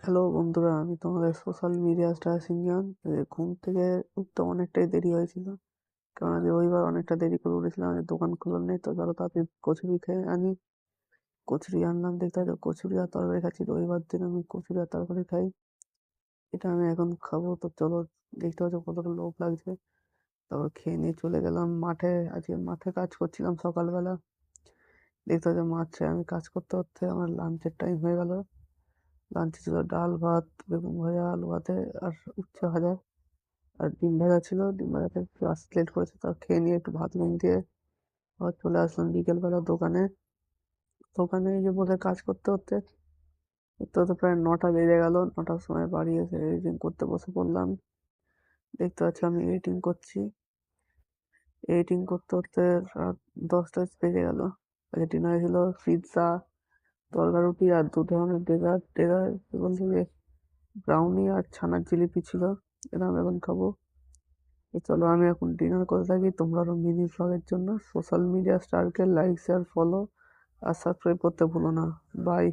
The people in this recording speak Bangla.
হ্যালো বন্ধুরা, আমি তোমাদের সোশ্যাল মিডিয়া স্টার সিনজান। ঘুম থেকে উঠতে অনেকটাই দেরি হয়েছিল, কারণ আজ রবিবার অনেকটা দেরি করে উঠেছিলাম। আজ দোকান খোলা নেই, তো চলো তাড়াতাড়ি কচুরি খেয়ে আনি। কচুরি আনলাম, দেখতে পাচ্ছ কচুরি আর তরকারি খাচ্ছি। রবিবার দিন আমি কচুরি আর তরকারি খাই, এটা আমি এখন খাবো। তো চলো, দেখতে পাচ্ছ কতটা লোভ লাগছে। তারপর খেয়ে নিয়ে চলে গেলাম মাঠে। আজকে মাঠে কাজ করছিলাম সকালবেলা। দেখতে পাচ্ছ মাঠে আমি কাজ করতে করতে আমার লাঞ্চের টাইম হয়ে গেল। লাঞ্চে ছিল ডাল ভাত, বেগুন ভাজা, আলু ভাতে, আর উচ্ছে ভাজা, আর ডিম ভাজা ছিল। ডিম ভাজাটা একটু আসতে লেট করেছে, তা খেয়ে নিয়ে একটু ভাত নুন দিয়ে আবার চলে আসলাম বিকেলবেলা দোকানে। দোকানে এই যে বসে কাজ করতে করতে করতে করতে প্রায় 9টা বেজে গেল। 9টার সময় বাড়ি এসে এডিটিং করতে বসে পড়লাম। দেখতে পাচ্ছি আমি এডিটিং করছি। এডিটিং করতে করতে রাত 10টা বেজে গেল। আজকে ডিনারে ছিল পিৎজা, তরকা রুটি আর 2 ধরনের ডেজার্ট। ডেজার্ট বলতে যে ব্রাউনি আর ছানার জিলিপি ছিল, এটা আমি এখন খাবো। তো চলো, আমি এখন ডিনার করে থাকি। তোমরা আরো মিনি ভ্লগের জন্য সোশ্যাল মিডিয়া স্টারকে লাইক শেয়ার ফলো আর সাবস্ক্রাইব করতে ভুলো না। বাই।